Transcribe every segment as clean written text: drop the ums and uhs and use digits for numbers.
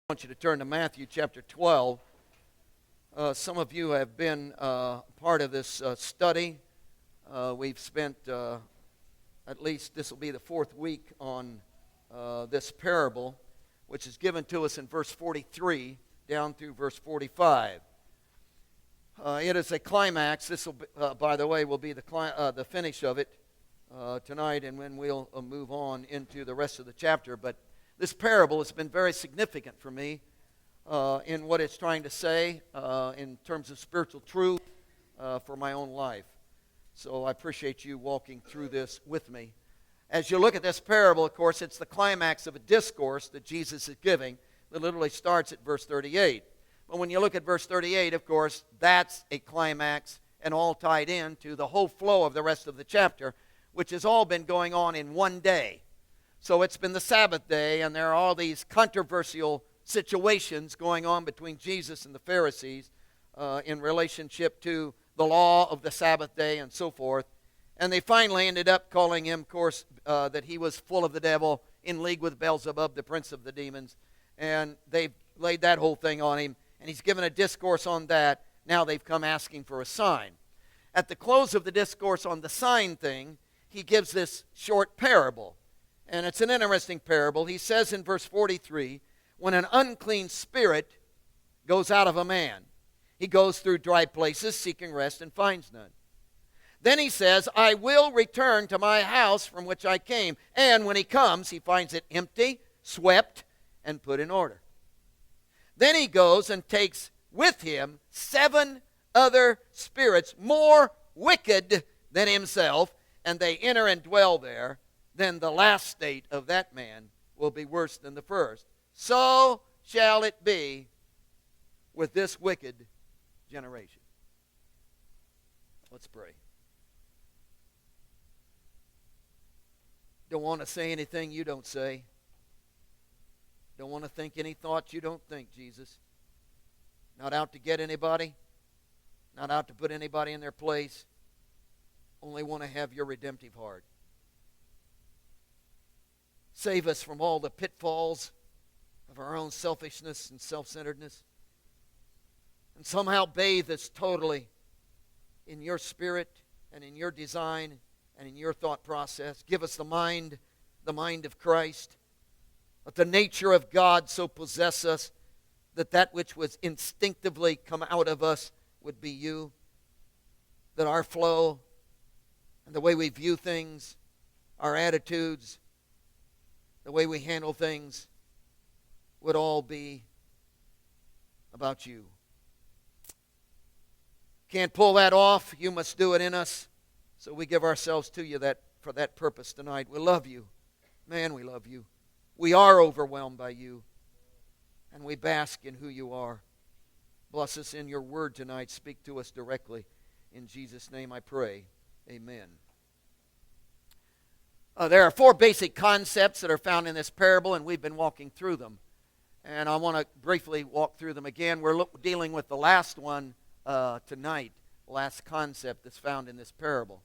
I want you to turn to Matthew chapter 12. Some of you have been part of this study. We've spent at least, this will be the fourth week on this parable, which is given to us in verse 43 down through verse 45. It is a climax. This will, by the way, will be the finish of it tonight, and then we'll move on into the rest of the chapter. But this parable has been very significant for me in what it's trying to say in terms of spiritual truth for my own life. So I appreciate you walking through this with me. As you look at this parable, of course, it's the climax of a discourse that Jesus is giving that literally starts at verse 38. But when you look at verse 38, of course, that's a climax and all tied in to the whole flow of the rest of the chapter, which has all been going on in one day. So it's been the Sabbath day, and there are all these controversial situations going on between Jesus and the Pharisees in relationship to the law of the Sabbath day and so forth. And they finally ended up calling him, of course, that he was full of the devil, in league with Beelzebub, the prince of the demons. And they've laid that whole thing on him, and he's given a discourse on that. Now they've come asking for a sign. At the close of the discourse on the sign thing, he gives this short parable. And it's an interesting parable. He says in verse 43, when an unclean spirit goes out of a man, he goes through dry places seeking rest and finds none. Then he says, I will return to my house from which I came. And when he comes, he finds it empty, swept, and put in order. Then he goes and takes with him 7 other spirits more wicked than himself, and they enter and dwell there. Then the last state of that man will be worse than the first. So shall it be with this wicked generation. Let's pray. Don't want to say anything you don't say. Don't want to think any thoughts you don't think, Jesus. Not out to get anybody. Not out to put anybody in their place. Only want to have your redemptive heart. Save us from all the pitfalls of our own selfishness and self-centeredness. And somehow bathe us totally in your spirit and in your design and in your thought process. Give us the mind of Christ. Let the nature of God so possess us that which was instinctively come out of us would be you. That our flow and the way we view things, our attitudes, the way we handle things would all be about you. Can't pull that off. You must do it in us. So we give ourselves to you for that purpose tonight. We love you. Man, we love you. We are overwhelmed by you. And we bask in who you are. Bless us in your word tonight. Speak to us directly. In Jesus' name I pray. Amen. There are 4 basic concepts that are found in this parable, and we've been walking through them. And I want to briefly walk through them again. We're dealing with the last one tonight, last concept that's found in this parable.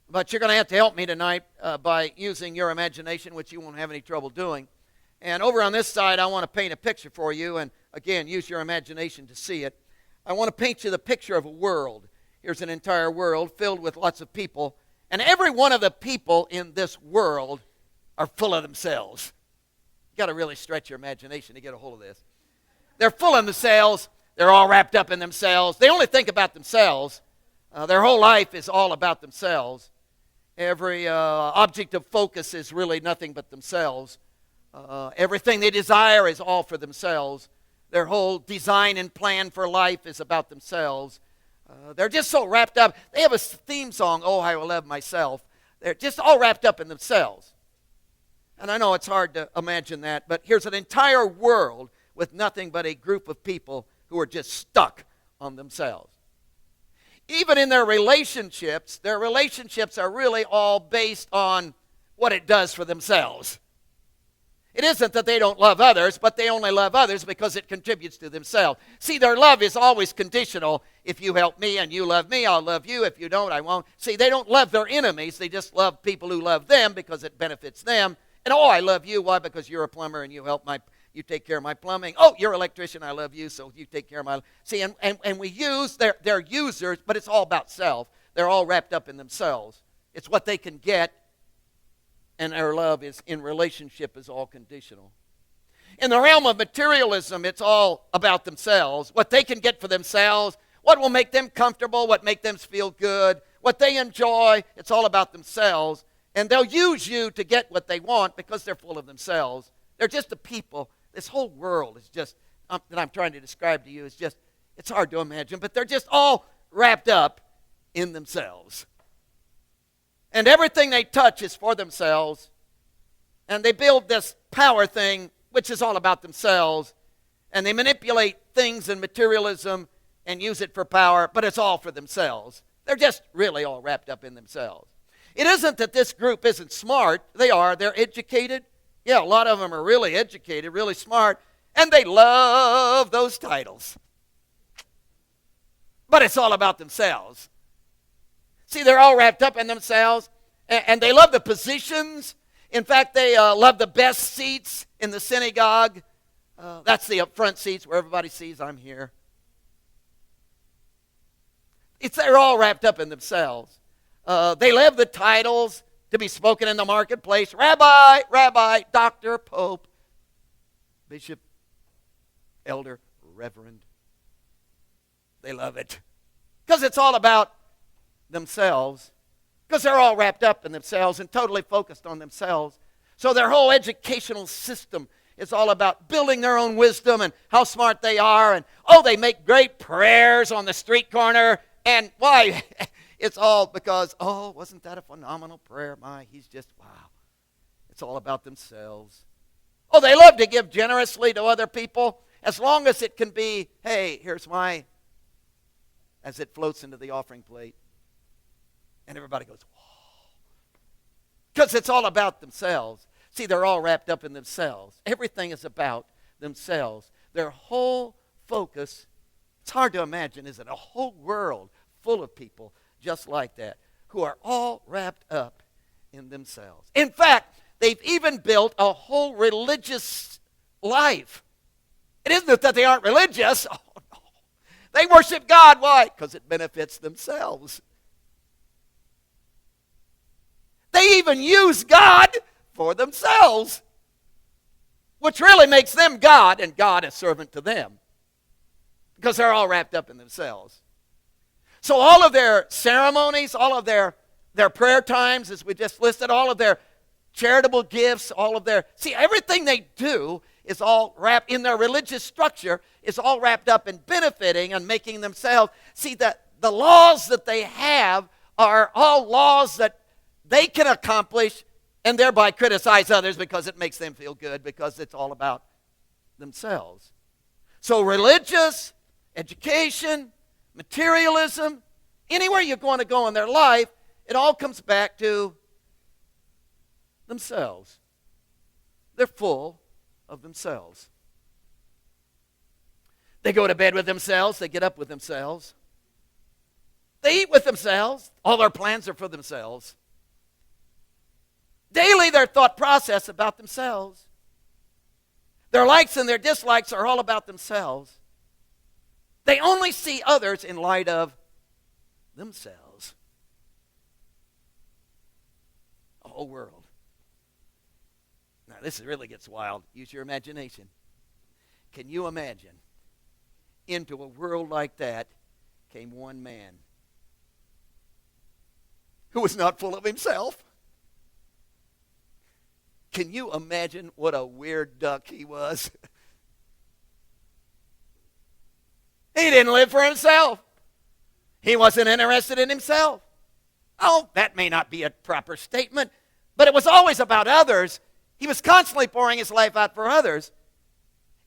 But you're going to have to help me tonight by using your imagination, which you won't have any trouble doing. And over on this side, I want to paint a picture for you, and again, use your imagination to see it. I want to paint you the picture of a world. Here's an entire world filled with lots of people. And every one of the people in this world are full of themselves. You've got to really stretch your imagination to get a hold of this. They're full of themselves. They're all wrapped up in themselves. They only think about themselves. Their whole life is all about themselves. Every object of focus is really nothing but themselves. Everything they desire is all for themselves. Their whole design and plan for life is about themselves. They're just so wrapped up. They have a theme song, Oh, I Will Love Myself. They're just all wrapped up in themselves. And I know it's hard to imagine that, but here's an entire world with nothing but a group of people who are just stuck on themselves. Even in their relationships are really all based on what it does for themselves. It isn't that they don't love others, but they only love others because it contributes to themselves. See, their love is always conditional. If you help me and you love me, I'll love you. If you don't, I won't. See, they don't love their enemies. They just love people who love them because it benefits them. And oh, I love you. Why? Because you're a plumber and you help you take care of my plumbing. Oh, you're an electrician, I love you, so you take care of my... See, and we use, they're users, but it's all about self. They're all wrapped up in themselves. It's what they can get, and their love is in relationship is all conditional. In the realm of materialism, it's all about themselves, what they can get for themselves, what will make them comfortable, what make them feel good, what they enjoy. It's all about themselves. And they'll use you to get what they want because they're full of themselves. They're just a people. This whole world is just, that I'm trying to describe to you, is just, it's hard to imagine, but they're just all wrapped up in themselves. And everything they touch is for themselves. And they build this power thing, which is all about themselves. And they manipulate things in materialism and use it for power, but it's all for themselves. They're just really all wrapped up in themselves. It isn't that this group isn't smart. They are. They're educated. Yeah, a lot of them are really educated, really smart, and they love those titles. But it's all about themselves. See, they're all wrapped up in themselves, and they love the positions. In fact, they love the best seats in the synagogue. That's the up front seats where everybody sees I'm here. They're all wrapped up in themselves. They love the titles to be spoken in the marketplace. Rabbi, Rabbi, Doctor, Pope, Bishop, Elder, Reverend. They love it. Because it's all about themselves. Because they're all wrapped up in themselves and totally focused on themselves. So their whole educational system is all about building their own wisdom and how smart they are. And, they make great prayers on the street corner. And why? It's all because, wasn't that a phenomenal prayer? He's just, wow. It's all about themselves. They love to give generously to other people as long as it can be, hey, here's as it floats into the offering plate. And everybody goes, whoa. Because it's all about themselves. See, they're all wrapped up in themselves. Everything is about themselves. Their whole focus, it's hard to imagine, isn't it? A whole world full of people just like that, who are all wrapped up in themselves. In fact, they've even built a whole religious life. It isn't that they aren't religious. Oh, no. They worship God. Why? Because it benefits themselves. They even use God for themselves, which really makes them God and God a servant to them, because they're all wrapped up in themselves. So all of their ceremonies, all of their prayer times, as we just listed, all of their charitable gifts, everything they do is all wrapped in their religious structure, is all wrapped up in benefiting and making themselves. See, that the laws that they have are all laws that they can accomplish and thereby criticize others because it makes them feel good, because it's all about themselves. So religious, education, materialism, anywhere you're going to go in their life, it all comes back to themselves. They're full of themselves. They go to bed with themselves. They get up with themselves. They eat with themselves. All their plans are for themselves. Daily, their thought process about themselves. Their likes and their dislikes are all about themselves. They only see others in light of themselves. A whole world. Now, this really gets wild. Use your imagination. Can you imagine? Into a world like that came one man who was not full of himself. Can you imagine what a weird duck he was? He didn't live for himself. He wasn't interested in himself. That may not be a proper statement, but it was always about others. He was constantly pouring his life out for others.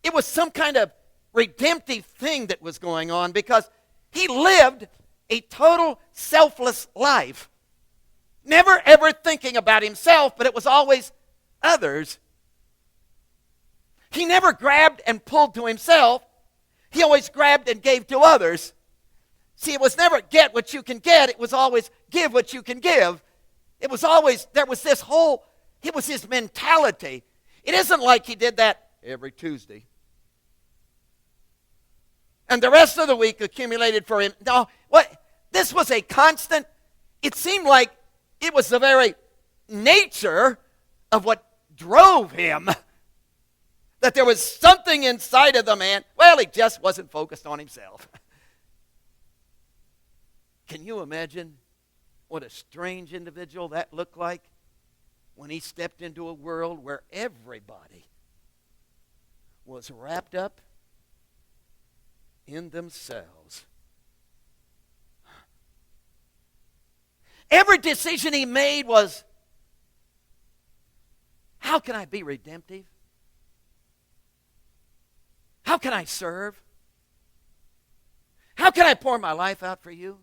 It was some kind of redemptive thing that was going on, because he lived a total selfless life. Never ever thinking about himself, but it was always others. He never grabbed and pulled to himself. He always grabbed and gave to others. See, it was never get what you can get. It was always give what you can give. It was his mentality. It isn't like he did that every Tuesday. And the rest of the week accumulated for him. No, this was a constant. It seemed like it was the very nature of what drove him. That there was something inside of the man. Well, he just wasn't focused on himself. Can you imagine what a strange individual that looked like when he stepped into a world where everybody was wrapped up in themselves? Every decision he made was, how can I be redemptive? How can I serve? How can I pour my life out for you?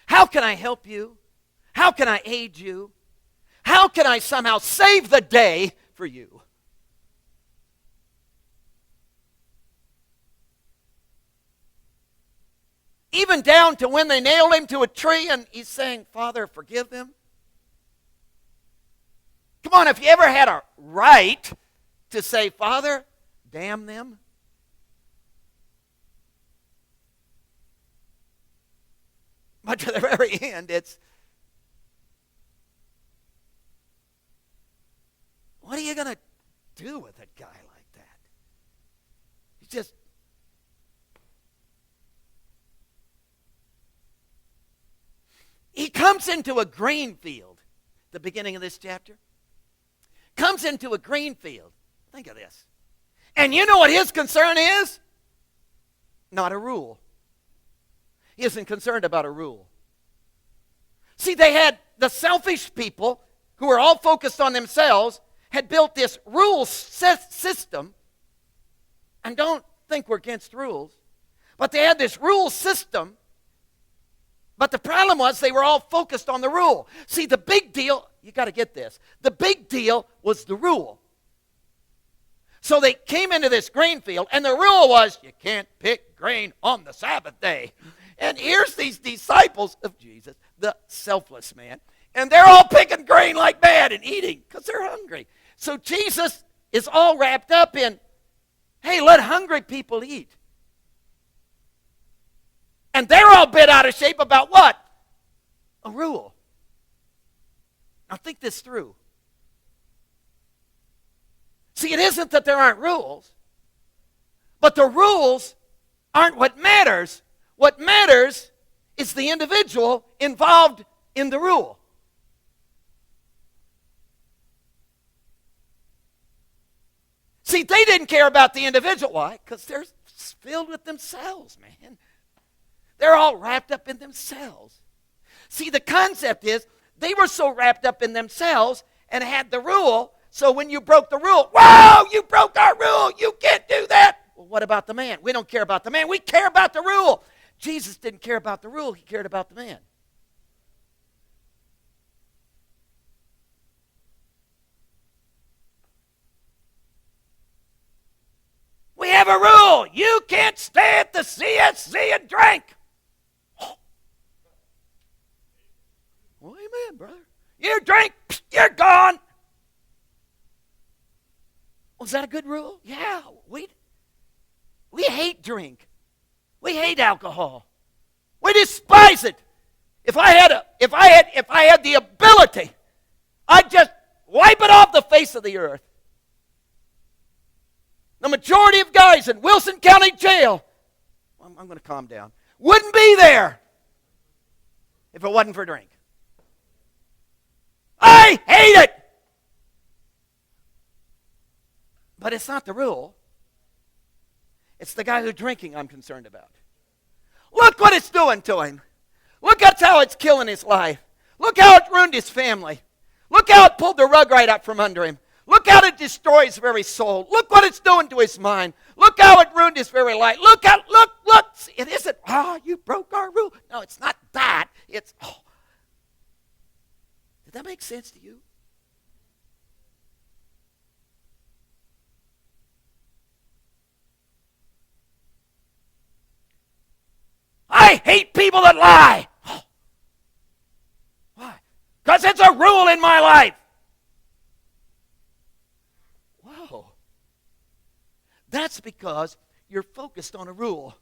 How can I help you? How can I aid you? How can I somehow save the day for you? Even down to when they nailed him to a tree and he's saying, Father, forgive them. Come on, if you ever had a right to say, Father, damn them. But to the very end, it's, what are you going to do with a guy like that? He's just, he comes into a grain field, the beginning of this chapter. Comes into a grain field. Think of this. And you know what his concern is? Not a rule. He isn't concerned about a rule. See, they had the selfish people who were all focused on themselves had built this rule system. And don't think we're against rules. But they had this rule system. But the problem was they were all focused on the rule. See, the big deal, you got to get this. The big deal was the rule. So they came into this grain field, and the rule was you can't pick grain on the Sabbath day. And here's these disciples of Jesus, the selfless man, and they're all picking grain like mad and eating because they're hungry. So Jesus is all wrapped up in, hey, let hungry people eat. And they're all bent out of shape about what? A rule. Now think this through. See, it isn't that there aren't rules, but the rules aren't what matters. What matters is the individual involved in the rule. See, they didn't care about the individual. Why? Because they're filled with themselves, man. They're all wrapped up in themselves. See, the concept is they were so wrapped up in themselves and had the rule, so when you broke the rule, whoa, you broke our rule, you can't do that. Well, what about the man? We don't care about the man, we care about the rule. Jesus didn't care about the rule, he cared about the man. We have a rule. You can't stay at the CSC and drink. Well, amen, brother. You drink, you're gone. Was that a good rule? Yeah, we hate drink. We hate alcohol. We despise it. If I had the ability, I'd just wipe it off the face of the earth. The majority of guys in Wilson County Jail, I'm going to calm down, wouldn't be there if it wasn't for drink. I hate it. But it's not the rule. It's the guy who's drinking I'm concerned about. Look what it's doing to him. Look at how it's killing his life. Look how it ruined his family. Look how it pulled the rug right out from under him. Look how it destroys his very soul. Look what it's doing to his mind. Look how it ruined his very life. Look. It isn't, you broke our rule. No, it's not that. It's, Did that make sense to you? I hate people that lie. Why? Because it's a rule in my life. Whoa. That's because you're focused on a rule.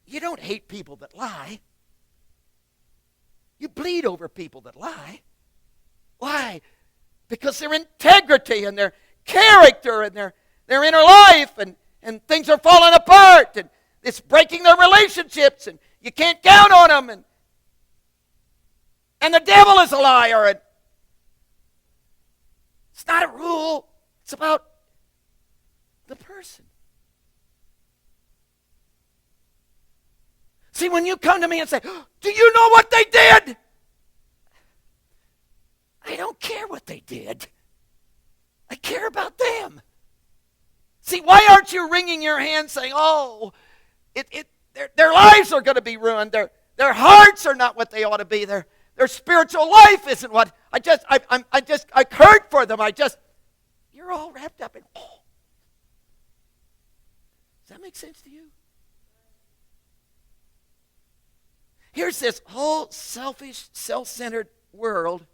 You don't hate people that lie. You bleed over people that lie. Why? Because their integrity and their character and their inner life and things are falling apart and it's breaking their relationships and you can't count on them and the devil is a liar. And it's not a rule. It's about the person. See, when you come to me and say, do you know what they did? I don't care what they did. I care about them. See, why aren't you wringing your hands saying, oh, their lives are going to be ruined. Their hearts are not what they ought to be. Their spiritual life isn't what I hurt for them. You're all wrapped up in, oh. Does that make sense to you? Here's this whole selfish, self-centered world,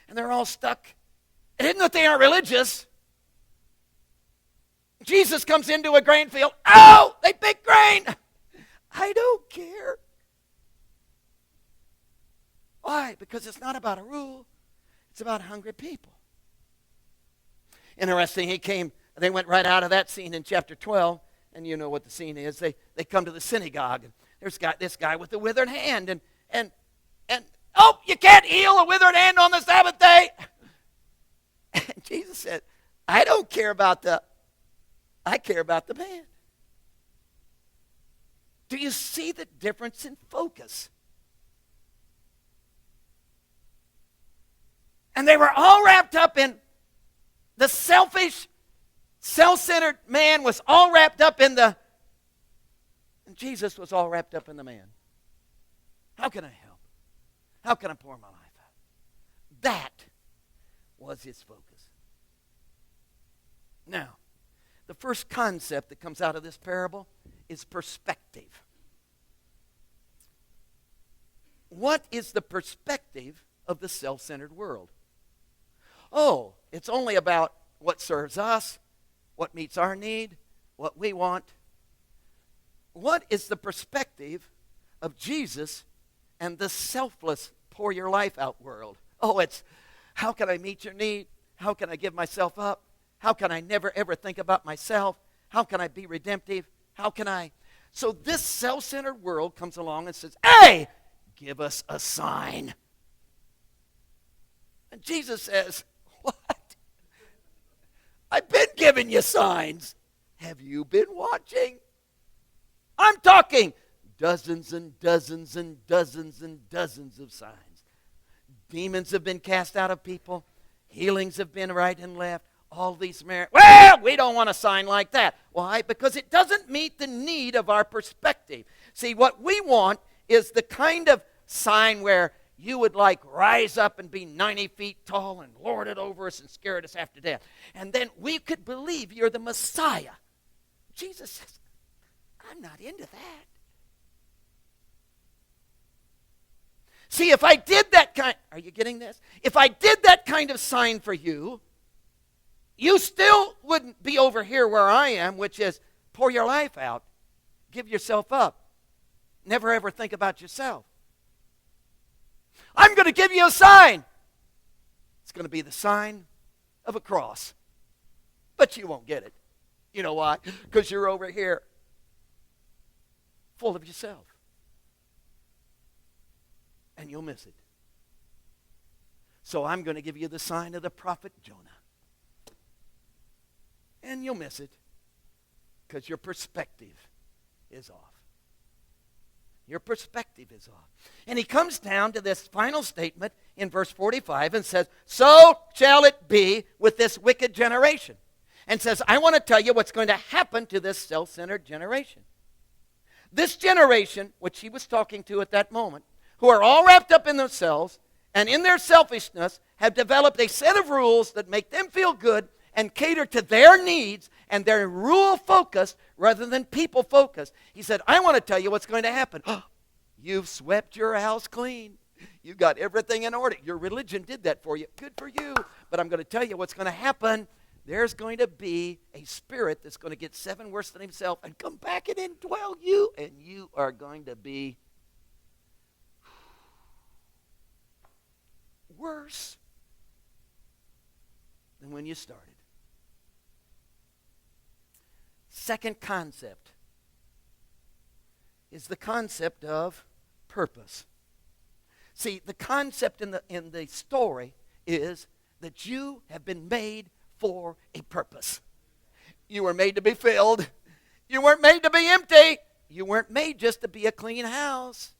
and they're all stuck. It isn't that they aren't religious. Jesus comes into a grain field. Oh, they pick grain. I don't care. Why? Because it's not about a rule. It's about hungry people. Interesting, they went right out of that scene in chapter 12, and you know what the scene is. They come to the synagogue, and there's this guy with a withered hand, and oh, you can't heal a withered hand on the Sabbath day. And Jesus said, I care about the man. Do you see the difference in focus? And they were all wrapped up in the selfish, self-centered man was all wrapped up in and Jesus was all wrapped up in the man. How can I help? How can I pour my life out? That was his focus. Now, the first concept that comes out of this parable is perspective. What is the perspective of the self-centered world? Oh, it's only about what serves us, what meets our need, what we want. What is the perspective of Jesus and the selfless, pour your life out world? Oh, it's how can I meet your need? How can I give myself up? How can I never ever think about myself? How can I be redemptive? How can I? So this self-centered world comes along and says, hey, give us a sign. And Jesus says, what? I've been giving you signs. Have you been watching? I'm talking dozens and dozens and dozens and dozens of signs. Demons have been cast out of people. Healings have been right and left. All these well, we don't want a sign like that. Why? Because it doesn't meet the need of our perspective. See, what we want is the kind of sign where you would like rise up and be 90 feet tall and lord it over us and scare us after death. And then we could believe you're the Messiah. Jesus says, I'm not into that. See, if I did that kind, are you getting this? If I did that kind of sign for you, you still wouldn't be over here where I am, which is pour your life out, give yourself up, never ever think about yourself. I'm going to give you a sign. It's going to be the sign of a cross. But you won't get it. You know why? Because you're over here full of yourself. And you'll miss it. So I'm going to give you the sign of the prophet Jonah. And you'll miss it because your perspective is off. Your perspective is off. And he comes down to this final statement in verse 45 and says, so shall it be with this wicked generation. And says, I want to tell you what's going to happen to this self-centered generation. This generation, which he was talking to at that moment, who are all wrapped up in themselves and in their selfishness, have developed a set of rules that make them feel good and cater to their needs, and they're rule-focused rather than people-focused. He said, I want to tell you what's going to happen. You've swept your house clean. You got everything in order. Your religion did that for you. Good for you. But I'm going to tell you what's going to happen. there's going to be a spirit that's going to get 7 worse than himself and come back and indwell you, and you are going to be worse than when you started. Second concept is the concept of purpose. See, the concept in the story is that you have been made for a purpose. You were made to be filled. You weren't made to be empty. You weren't made just to be a clean house.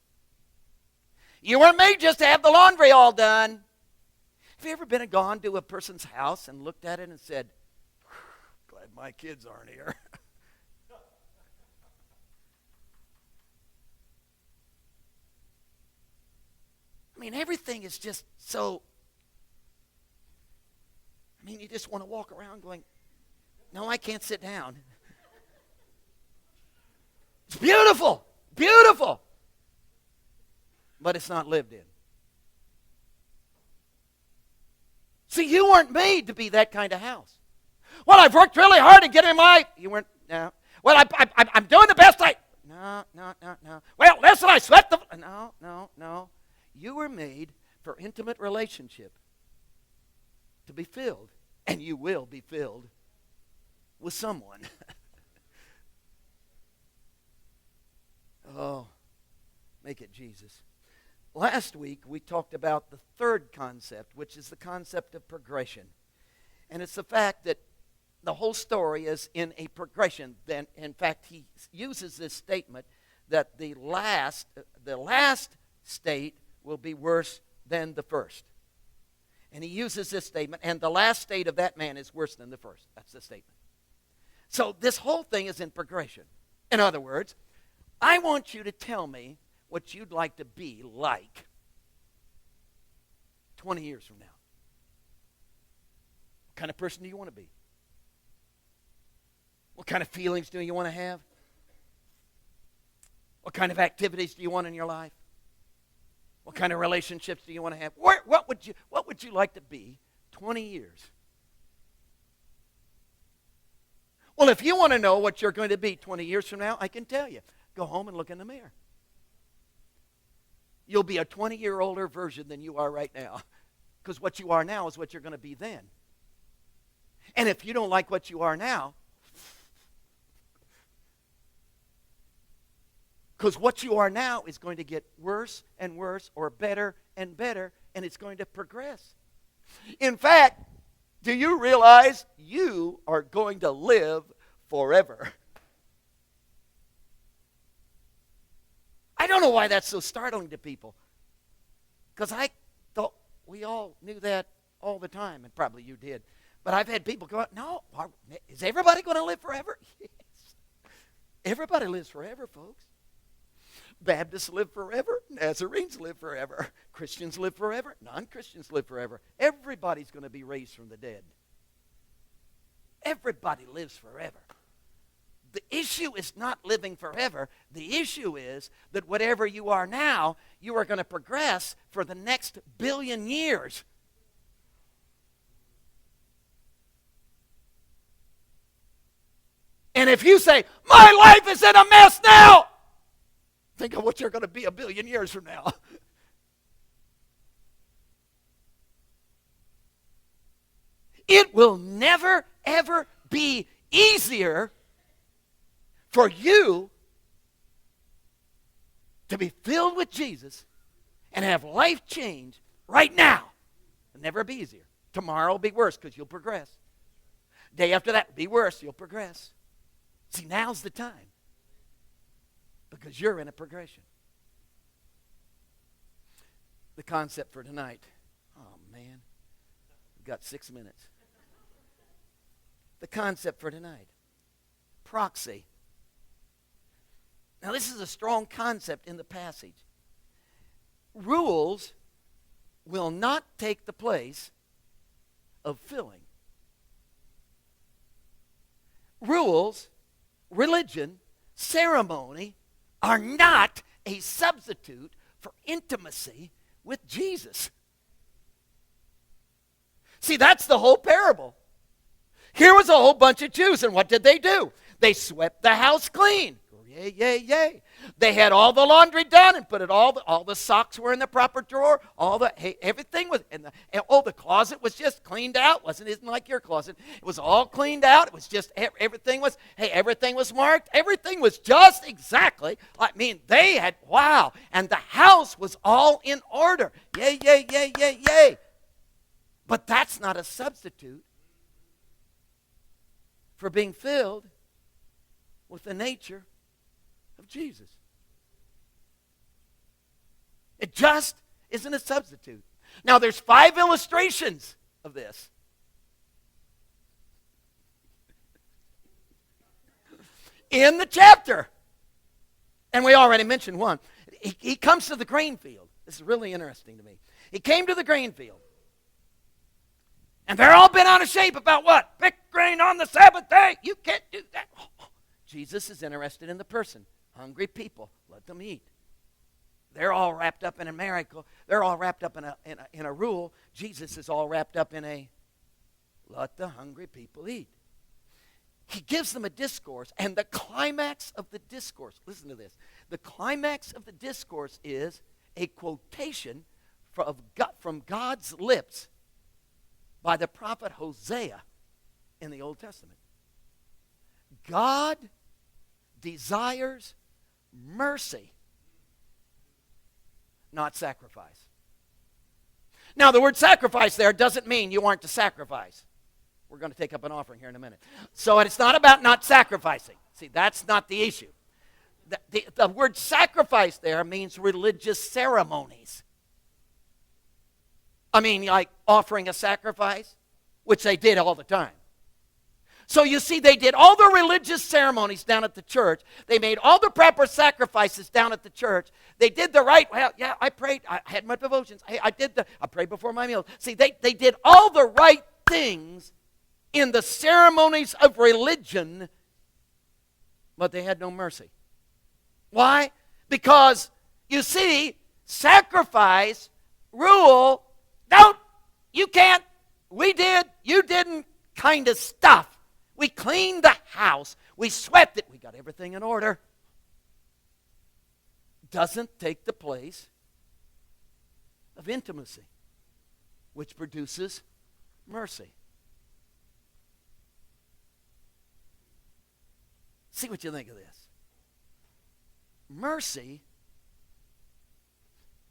You weren't made just to have the laundry all done. Have you ever been and gone to a person's house and looked at it and said, glad my kids aren't here? I mean, everything is just so, you just want to walk around going, no, I can't sit down. It's beautiful, beautiful, but it's not lived in. See, you weren't made to be that kind of house. Well, I've worked really hard to get in my, you weren't, no. Well, I'm doing the best no. Well, listen, I sweat the, no. You were made for intimate relationship, to be filled, and you will be filled with someone. Oh, make it Jesus. Last week, we talked about the third concept, which is the concept of progression. And it's the fact that the whole story is in a progression. Then, in fact, he uses this statement that the last state will be worse than the first. And he uses this statement, and the last state of that man is worse than the first. That's the statement. So this whole thing is in progression. In other words, I want you to tell me what you'd like to be like 20 years from now. What kind of person do you want to be? What kind of feelings do you want to have? What kind of activities do you want in your life? What kind of relationships do you want to have? What would you like to be 20 years? Well, if you want to know what you're going to be 20 years from now, I can tell you. Go home and look in the mirror. You'll be a 20-year older version than you are right now. Because what you are now is what you're going to be then. And if you don't like what you are now, because what you are now is going to get worse and worse, or better and better, and it's going to progress. In fact, do you realize you are going to live forever? I don't know why that's so startling to people. Because I thought we all knew that all the time, and probably you did. But I've had people go, no, is everybody going to live forever? Yes. Everybody lives forever, folks. Baptists live forever. Nazarenes live forever. Christians live forever. Non-Christians live forever. Everybody's going to be raised from the dead. Everybody lives forever. The issue is not living forever. The issue is that whatever you are now, you are going to progress for the next 1,000,000,000 years. And if you say, my life is in a mess now, think of what you're going to be 1,000,000,000 years from now. It will never, ever be easier for you to be filled with Jesus and have life change right now. It'll never be easier. Tomorrow will be worse because you'll progress. Day after that will be worse, you'll progress. See, now's the time. Because you're in a progression. The concept for tonight. Oh, man. We've got 6 minutes. The concept for tonight. Proxy. Now, this is a strong concept in the passage. Rules will not take the place of filling. Rules, religion, ceremony are not a substitute for intimacy with Jesus. See, that's the whole parable. Here was a whole bunch of Jews, and what did they do? They swept the house clean. Yay, yay, yay. They had all the laundry done and put it all the socks were in the proper drawer. Everything was the closet was just cleaned out. Isn't like your closet. It was all cleaned out. It was just everything was marked. Everything was just exactly. They had and the house was all in order. Yay, yay, yay, yay, yay. But that's not a substitute for being filled with the nature of Jesus. It just isn't a substitute. Now, there's 5 illustrations of this. In the chapter. And we already mentioned one. He comes to the grain field. This is really interesting to me. He came to the grain field. And they're all bent out of shape about what? Pick grain on the Sabbath day. You can't do that. Jesus is interested in the person. Hungry people, let them eat. They're all wrapped up in a miracle. They're all wrapped up in a rule. Jesus is all wrapped up in a let the hungry people eat. He gives them a discourse, and the climax of the discourse, listen to this. The climax of the discourse is a quotation from God's lips by the prophet Hosea in the Old Testament. God desires mercy, not sacrifice. Now, the word sacrifice there doesn't mean you aren't to sacrifice. We're going to take up an offering here in a minute. So it's not about not sacrificing. See, that's not the issue. The word sacrifice there means religious ceremonies. Like offering a sacrifice, which they did all the time. So you see, they did all the religious ceremonies down at the church. They made all the proper sacrifices down at the church. They did the right, I prayed, I had my devotions. I prayed before my meals. See, they did all the right things in the ceremonies of religion, but they had no mercy. Why? Because, you see, sacrifice, rule, you can't, we did, you didn't kind of stuff. We cleaned the house. We swept it. We got everything in order. Doesn't take the place of intimacy, which produces mercy. See what you think of this. Mercy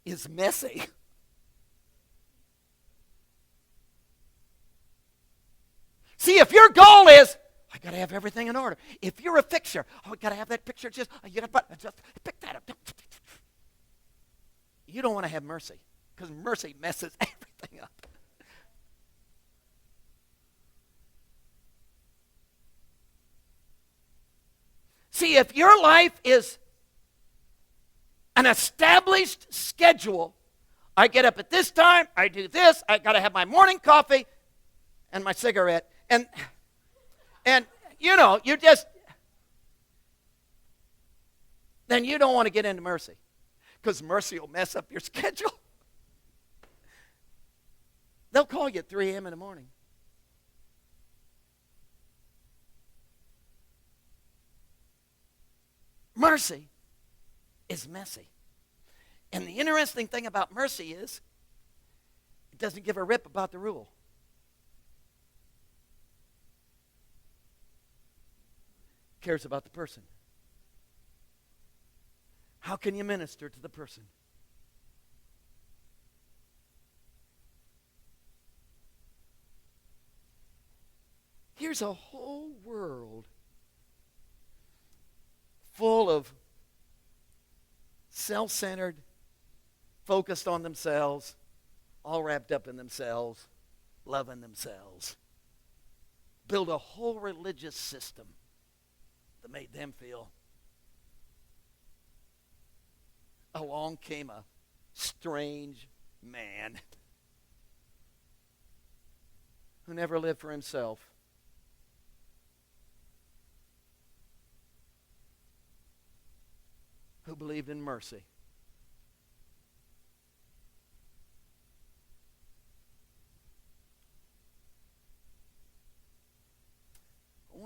is messy. See, if your goal is, I got to have everything in order. If you're a fixer, I got to have that picture just pick that up. You don't want to have mercy, because mercy messes everything up. See, if your life is an established schedule, I get up at this time, I do this, I got to have my morning coffee and my cigarette, and you just, then you don't want to get into mercy, because mercy will mess up your schedule. They'll call you at 3 a.m. in the morning. Mercy is messy. And the interesting thing about mercy is it doesn't give a rip about the rule. It cares about the person. How can you minister to the person? Here's a whole world full of self-centered, focused on themselves, all wrapped up in themselves, loving themselves. Build a whole religious system that made them feel. Along came a strange man who never lived for himself. Who believed in mercy.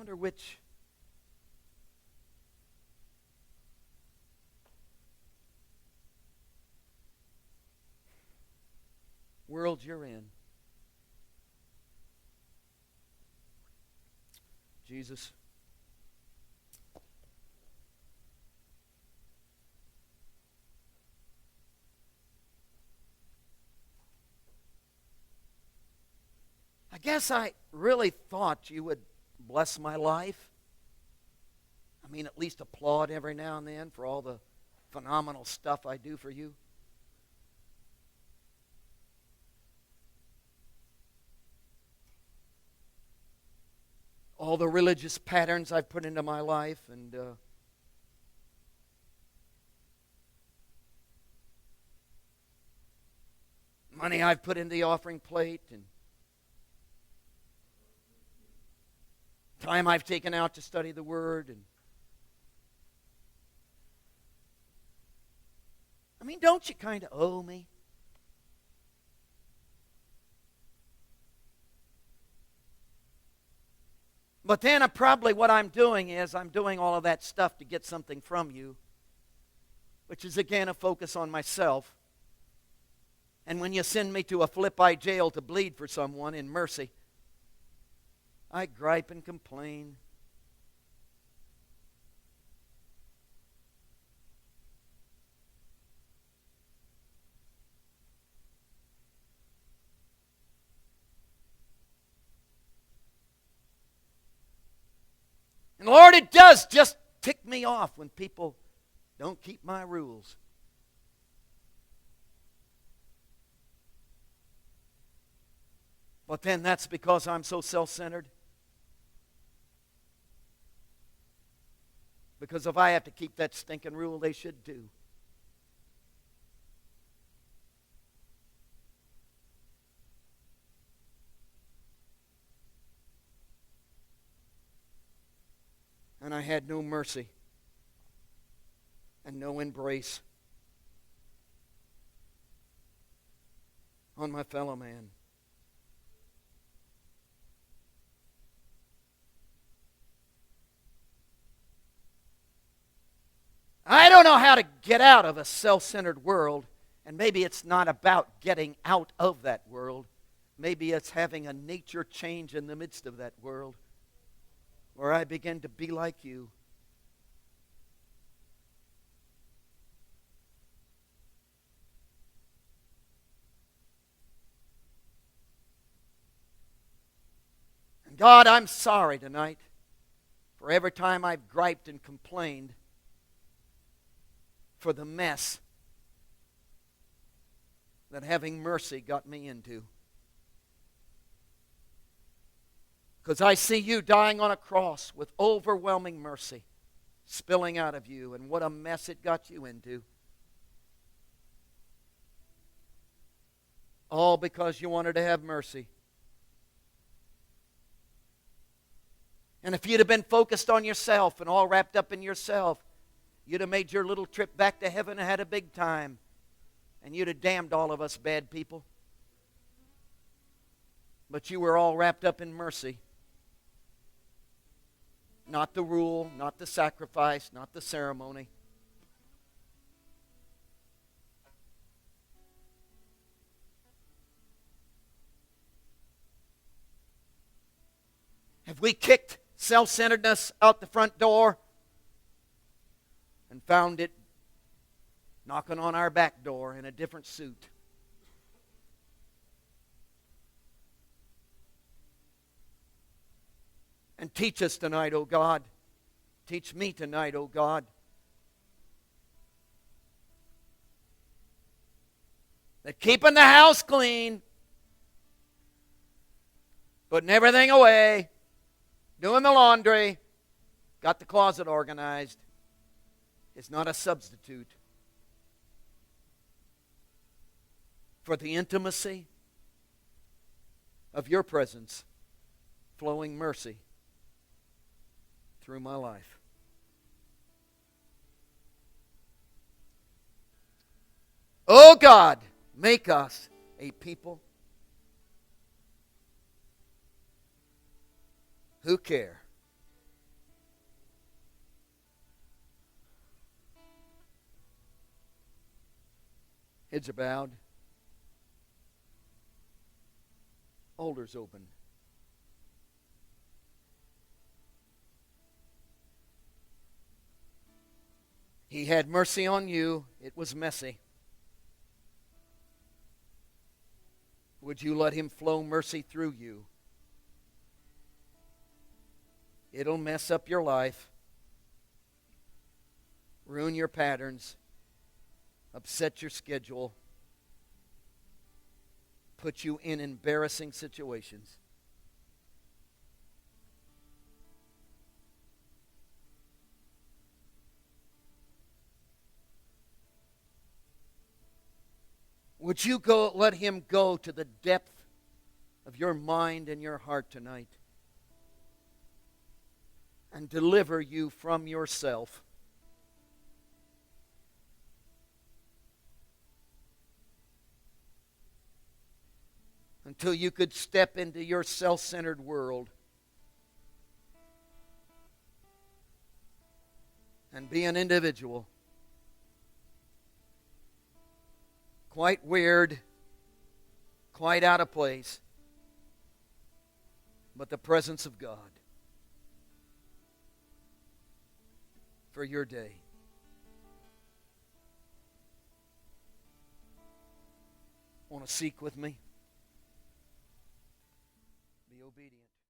wonder which world you're in. Jesus, I guess I really thought you would bless my life. I mean, at least applaud every now and then for all the phenomenal stuff I do for you. All the religious patterns I've put into my life, and money I've put into the offering plate, and time I've taken out to study the Word. And I mean, don't you kind of owe me? But then probably what I'm doing is I'm doing all of that stuff to get something from you, which is again a focus on myself. And when you send me to a Philippi jail to bleed for someone in mercy, I gripe and complain. And Lord, it does just tick me off when people don't keep my rules. But then that's because I'm so self-centered. Because if I have to keep that stinking rule, they should too. And I had no mercy and no embrace on my fellow man. I don't know how to get out of a self-centered world, and maybe it's not about getting out of that world. Maybe it's having a nature change in the midst of that world, where I begin to be like you. And God, I'm sorry tonight for every time I've griped and complained for the mess that having mercy got me into. Because I see you dying on a cross with overwhelming mercy spilling out of you, and what a mess it got you into. All because you wanted to have mercy. And if you'd have been focused on yourself and all wrapped up in yourself, you'd have made your little trip back to heaven and had a big time. And you'd have damned all of us bad people. But you were all wrapped up in mercy. Not the rule, not the sacrifice, not the ceremony. Have we kicked self-centeredness out the front door and found it knocking on our back door in a different suit? And teach us tonight, O God. Teach me tonight, O God, that keeping the house clean, putting everything away, doing the laundry, got the closet organized, is not a substitute for the intimacy of your presence, flowing mercy through my life. Oh God, make us a people who care Heads are bowed. Altars open. He had mercy on you. It was messy. Would you let Him flow mercy through you? It'll mess up your life, ruin your patterns, upset your schedule, put you in embarrassing situations. Would you let Him go to the depth of your mind and your heart tonight and deliver you from yourself? Until you could step into your self-centered world and be an individual. Quite weird, quite out of place, but the presence of God for your day. Want to seek with me? Be obedient.